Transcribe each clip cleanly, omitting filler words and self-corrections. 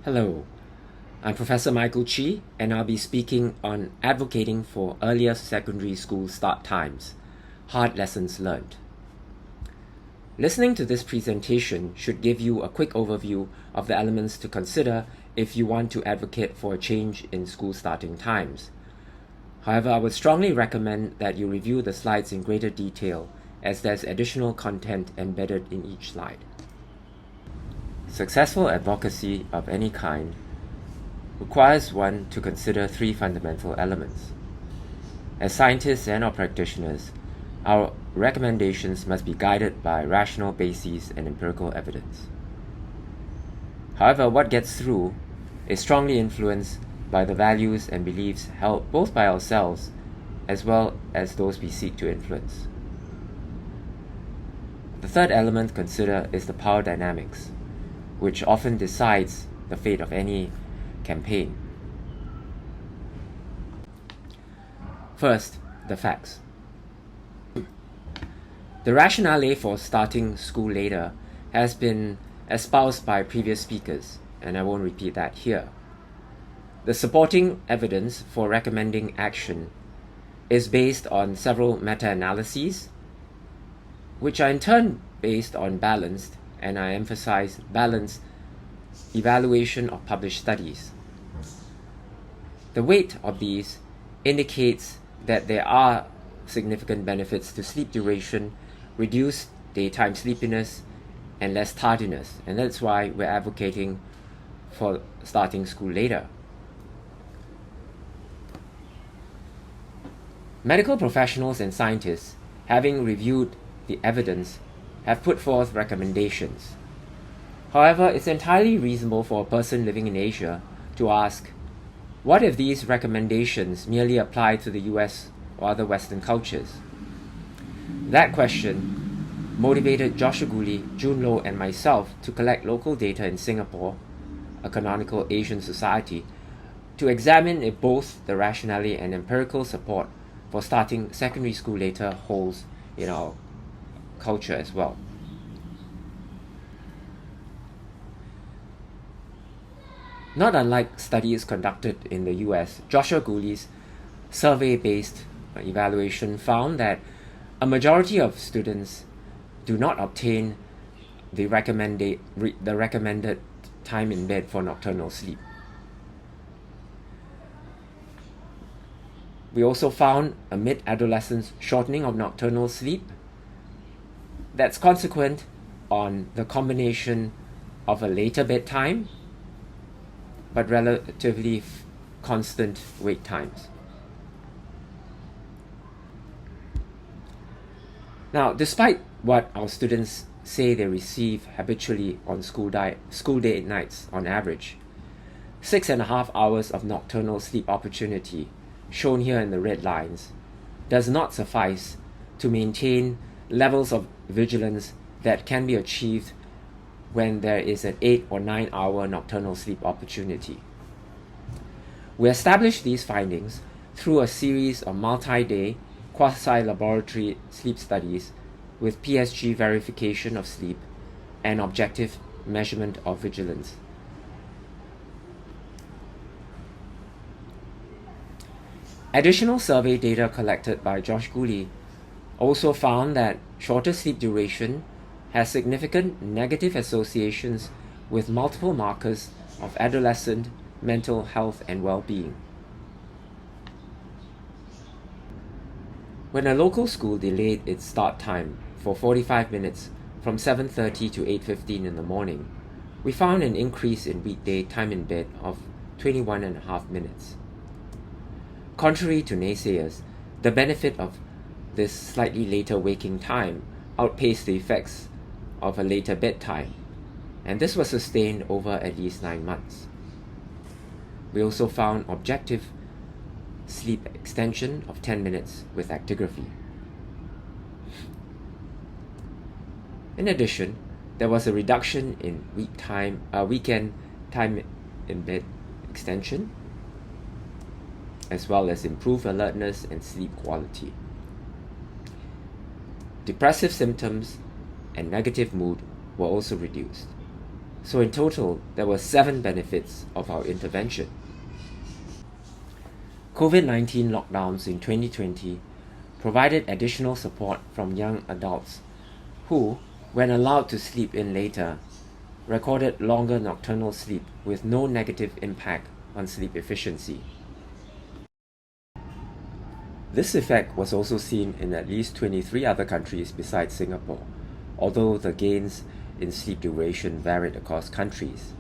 Hello, I'm Professor Michael Chi, and I'll be speaking on advocating for earlier secondary school start times, hard lessons learned. Listening to this presentation should give you a quick overview of the elements to consider if you want to advocate for a change in school starting times. However, I would strongly recommend that you review the slides in greater detail, as there's additional content embedded in each slide. Successful advocacy of any kind requires one to consider three fundamental elements. As scientists and/or practitioners, our recommendations must be guided by rational bases and empirical evidence. However, what gets through is strongly influenced by the values and beliefs held both by ourselves as well as those we seek to influence. The third element to consider is the power dynamics, which often decides the fate of any campaign. First, the facts. The rationale for starting school later has been espoused by previous speakers, and I won't repeat that here. The supporting evidence for recommending action is based on several meta-analyses, which are in turn based on balanced, and I emphasize balanced, evaluation of published studies. The weight of these indicates that there are significant benefits to sleep duration, reduced daytime sleepiness, and less tardiness, and that's why we're advocating for starting school later. Medical professionals and scientists, having reviewed the evidence, have put forth recommendations. However, it's entirely reasonable for a person living in Asia to ask, what if these recommendations merely apply to the US or other Western cultures? That question motivated Joshua Gooley, Jun Lo, and myself to collect local data in Singapore, a canonical Asian society, to examine if both the rationale and empirical support for starting secondary school later holds in our culture as well. Not unlike studies conducted in the US, Joshua Gooley's survey-based evaluation found that a majority of students do not obtain the recommended time in bed for nocturnal sleep. We also found a mid-adolescence shortening of nocturnal sleep that's consequent on the combination of a later bedtime but relatively constant wake times. Now, despite what our students say they receive habitually on school day nights on average, 6.5 hours of nocturnal sleep opportunity, shown here in the red lines, does not suffice to maintain levels of vigilance that can be achieved when there is an 8 or 9 hour nocturnal sleep opportunity. We established these findings through a series of multi-day quasi-laboratory sleep studies with PSG verification of sleep and objective measurement of vigilance. Additional survey data collected by Josh Gooley also found that shorter sleep duration has significant negative associations with multiple markers of adolescent mental health and well-being. When a local school delayed its start time for 45 minutes from 7:30 to 8:15 in the morning, we found an increase in weekday time in bed of 21.5 minutes. Contrary to naysayers, the benefit of this slightly later waking time outpaced the effects of a later bedtime, and this was sustained over at least 9 months. We also found objective sleep extension of 10 minutes with actigraphy. In addition, there was a reduction in weekend time in bed extension, as well as improved alertness and sleep quality. Depressive symptoms and negative mood were also reduced. So in total, there were 7 benefits of our intervention. COVID-19 lockdowns in 2020 provided additional support from young adults who, when allowed to sleep in later, recorded longer nocturnal sleep with no negative impact on sleep efficiency. This effect was also seen in at least 23 other countries besides Singapore, although the gains in sleep duration varied across countries.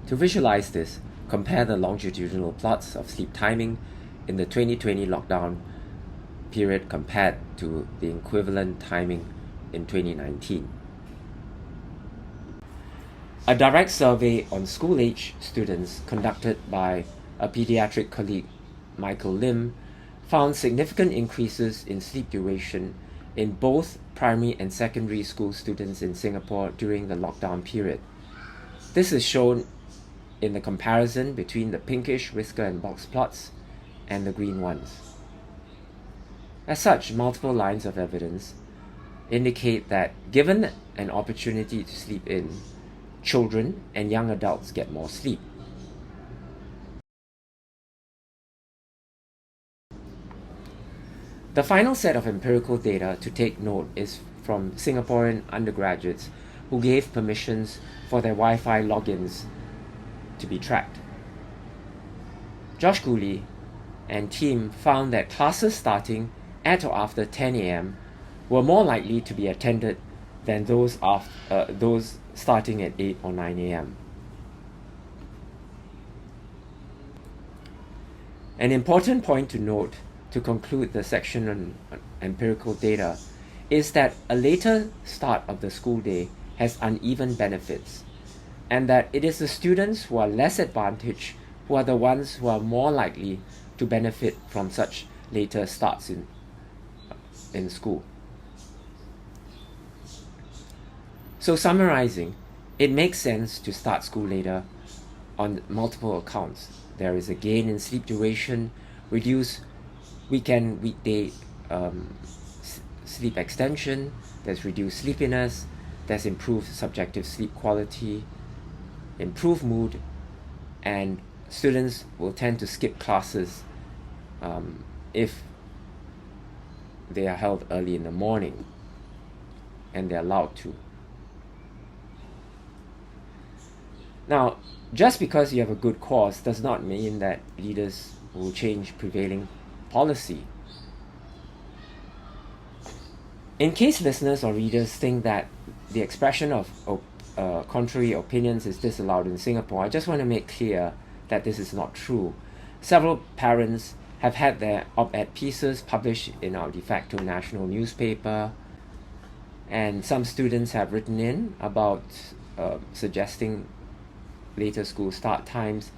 To visualize this, compare the longitudinal plots of sleep timing in the 2020 lockdown period compared to the equivalent timing in 2019. A direct survey on school-age students conducted by a pediatric colleague, Michael Lim, found significant increases in sleep duration in both primary and secondary school students in Singapore during the lockdown period. This is shown in the comparison between the pinkish whisker and box plots and the green ones. As such, multiple lines of evidence indicate that given an opportunity to sleep in, children and young adults get more sleep. The final set of empirical data to take note is from Singaporean undergraduates who gave permissions for their Wi-Fi logins to be tracked. Josh Gooley and team found that classes starting at or after 10 a.m. were more likely to be attended than those starting at 8 or 9 a.m. An important point to note to conclude the section on empirical data is that a later start of the school day has uneven benefits, and that it is the students who are less advantaged who are the ones who are more likely to benefit from such later starts in school. So summarizing, it makes sense to start school later on multiple accounts. There is a gain in sleep duration, reduced weekday sleep extension, there's reduced sleepiness, there's improved subjective sleep quality, improved mood, and students will tend to skip classes if they are held early in the morning and they're allowed to. Now, just because you have a good cause does not mean that leaders will change prevailing policy. In case listeners or readers think that the expression of contrary opinions is disallowed in Singapore, I just want to make clear that this is not true. Several parents have had their op-ed pieces published in our de facto national newspaper, and some students have written in about suggesting later school start times,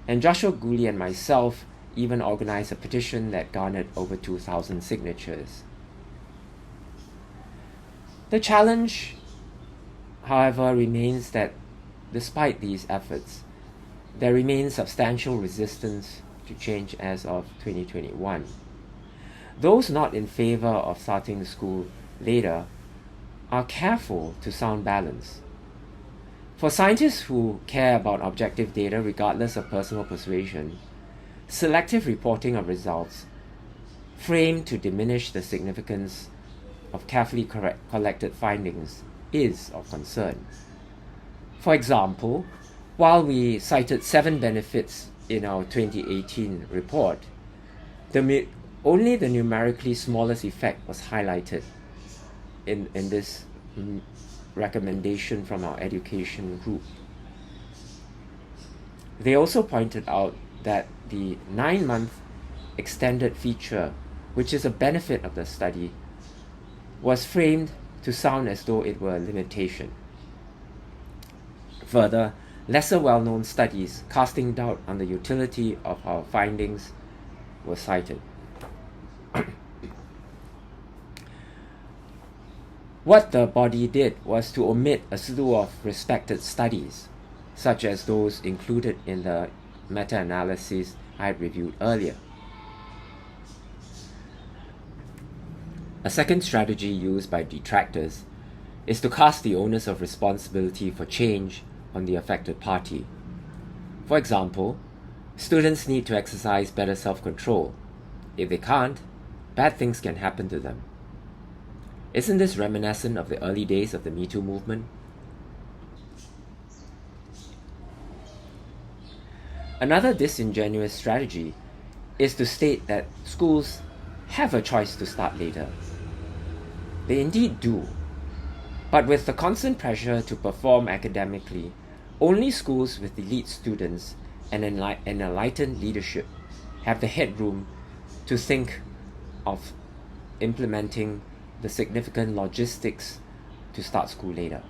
and Joshua Gooley and myself even organized a petition that garnered over 2,000 signatures. The challenge, however, remains that despite these efforts, there remains substantial resistance to change as of 2021. Those not in favor of starting school later are careful to sound balance. For scientists who care about objective data regardless of personal persuasion, selective reporting of results framed to diminish the significance of carefully collected findings is of concern. For example, while we cited 7 benefits in our 2018 report, only the numerically smallest effect was highlighted in this recommendation from our education group. They also pointed out that the 9-month extended feature, which is a benefit of the study, was framed to sound as though it were a limitation. Further, lesser well-known studies casting doubt on the utility of our findings were cited. What the body did was to omit a slew of respected studies, such as those included in the meta-analysis I had reviewed earlier. A second strategy used by detractors is to cast the onus of responsibility for change on the affected party. For example, students need to exercise better self-control. If they can't, bad things can happen to them. Isn't this reminiscent of the early days of the Me Too movement? Another disingenuous strategy is to state that schools have a choice to start later. They indeed do. But with the constant pressure to perform academically, only schools with elite students and enlightened leadership have the headroom to think of implementing the significant logistics to start school later.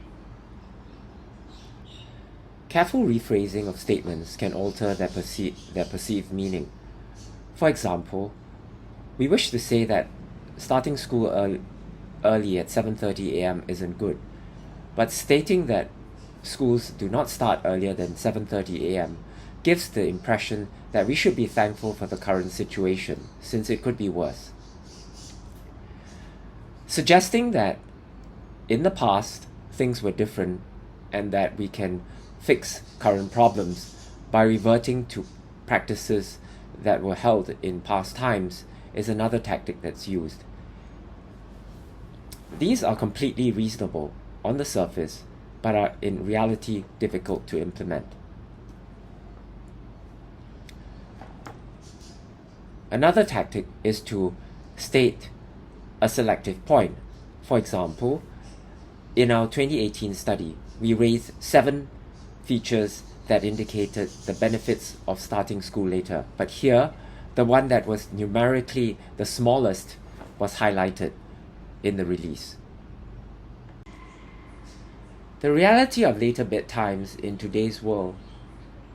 Careful rephrasing of statements can alter their perceived meaning. For example, we wish to say that starting school early at 7:30 a.m. isn't good, but stating that schools do not start earlier than 7:30 a.m. gives the impression that we should be thankful for the current situation, since it could be worse. Suggesting that in the past things were different and that we can fix current problems by reverting to practices that were held in past times is another tactic that's used. These are completely reasonable on the surface, but are in reality difficult to implement. Another tactic is to state a selective point. For example, in our 2018 study, we raised 7 features that indicated the benefits of starting school later, but here, the one that was numerically the smallest was highlighted in the release. The reality of later bedtimes in today's world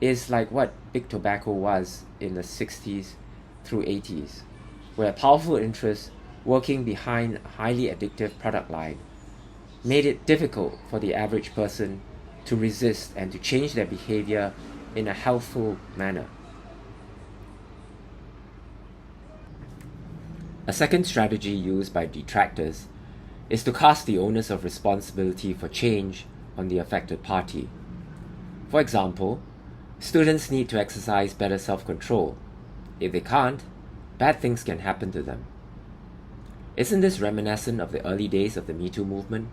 is like what big tobacco was in the 60s through 80s, where powerful interests working behind a highly addictive product line made it difficult for the average person to resist and to change their behavior in a healthful manner. A second strategy used by detractors is to cast the onus of responsibility for change on the affected party. For example, students need to exercise better self-control. If they can't, bad things can happen to them. Isn't this reminiscent of the early days of the Me Too movement?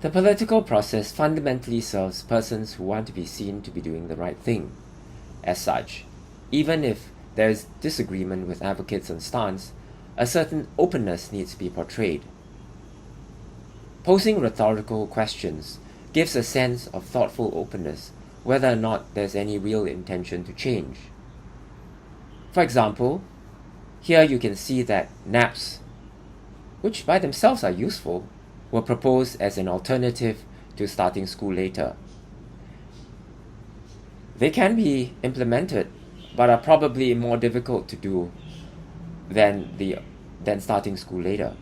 The political process fundamentally serves persons who want to be seen to be doing the right thing. As such, even if there is disagreement with advocates on stance, a certain openness needs to be portrayed. Posing rhetorical questions gives a sense of thoughtful openness, whether or not there's any real intention to change. For example, here you can see that naps, which by themselves are useful, were proposed as an alternative to starting school later. They can be implemented, but are probably more difficult to do than starting school later.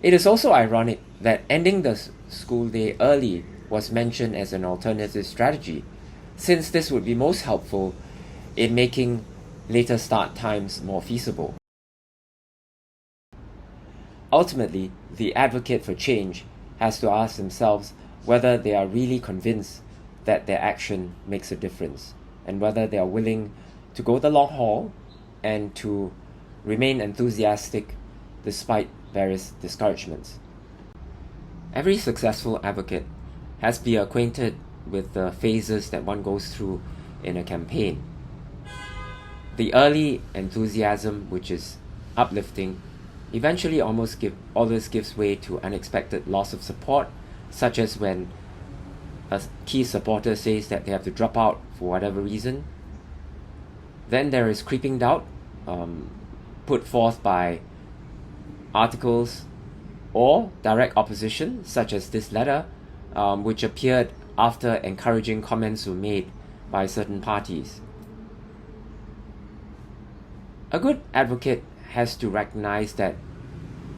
It is also ironic that ending the school day early was mentioned as an alternative strategy, since this would be most helpful in making later start times more feasible. Ultimately, the advocate for change has to ask themselves whether they are really convinced that their action makes a difference, and whether they are willing to go the long haul and to remain enthusiastic despite various discouragements. Every successful advocate has to be acquainted with the phases that one goes through in a campaign. The early enthusiasm, which is uplifting, eventually always gives way to unexpected loss of support, such as when a key supporter says that they have to drop out for whatever reason. Then there is creeping doubt put forth by articles or direct opposition, such as this letter, which appeared after encouraging comments were made by certain parties. A good advocate has to recognize that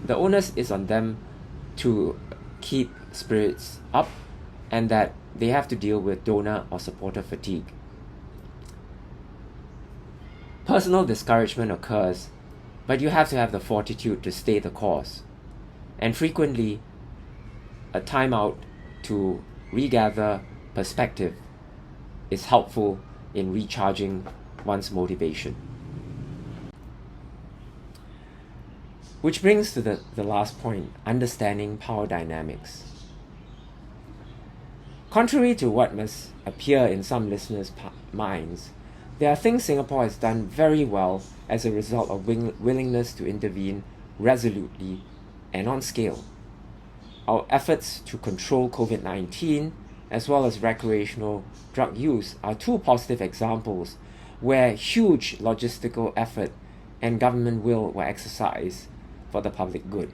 the onus is on them to keep spirits up, and that they have to deal with donor or supporter fatigue. Personal discouragement occurs, but you have to have the fortitude to stay the course. And frequently, a time out to regather perspective is helpful in recharging one's motivation. Which brings to the last point, understanding power dynamics. Contrary to what must appear in some listeners' minds, there are things Singapore has done very well as a result of willingness to intervene resolutely and on scale. Our efforts to control COVID-19 as well as recreational drug use are two positive examples where huge logistical effort and government will were exercised for the public good.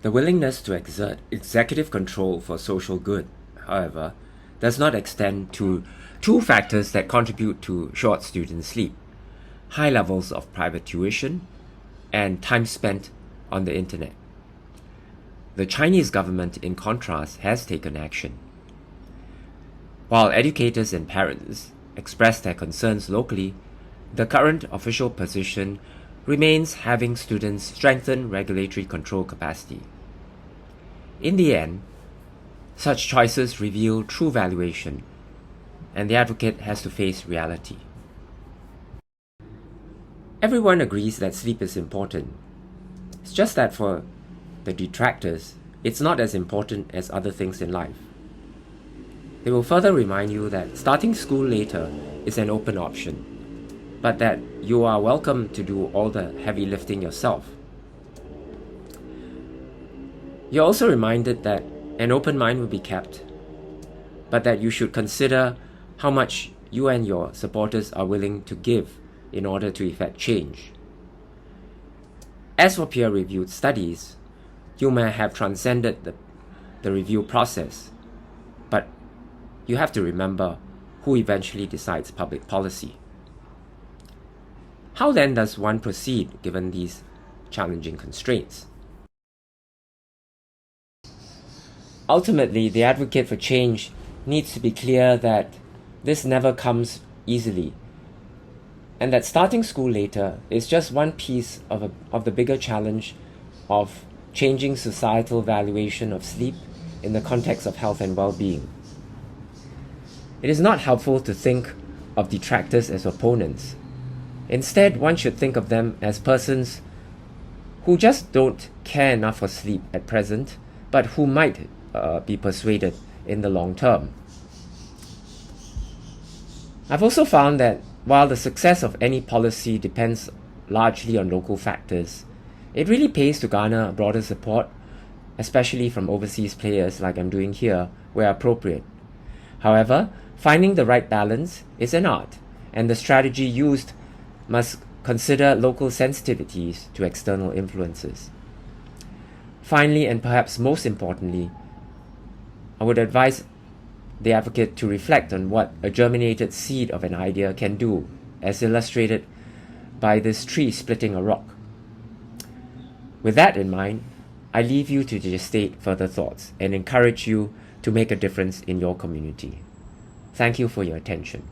The willingness to exert executive control for social good, however, does not extend to two factors that contribute to short student sleep: high levels of private tuition and time spent on the internet. The Chinese government, in contrast, has taken action. While educators and parents express their concerns locally, the current official position remains having students strengthen regulatory control capacity. In the end, such choices reveal true valuation, and the advocate has to face reality. Everyone agrees that sleep is important. It's just that for the detractors, it's not as important as other things in life. They will further remind you that starting school later is an open option, but that you are welcome to do all the heavy lifting yourself. You're also reminded that an open mind will be kept, but that you should consider how much you and your supporters are willing to give in order to effect change. As for peer-reviewed studies, you may have transcended the review process, but you have to remember who eventually decides public policy. How then does one proceed given these challenging constraints? Ultimately, the advocate for change needs to be clear that this never comes easily, and that starting school later is just one piece of the bigger challenge of changing societal valuation of sleep in the context of health and well-being. It is not helpful to think of detractors as opponents. Instead, one should think of them as persons who just don't care enough for sleep at present, but who might be persuaded in the long term. I've also found that while the success of any policy depends largely on local factors, it really pays to garner broader support, especially from overseas players like I'm doing here, where appropriate. However, finding the right balance is an art, and the strategy used must consider local sensitivities to external influences. Finally, and perhaps most importantly, I would advise the advocate to reflect on what a germinated seed of an idea can do, as illustrated by this tree splitting a rock. With that in mind, I leave you to gestate further thoughts and encourage you to make a difference in your community. Thank you for your attention.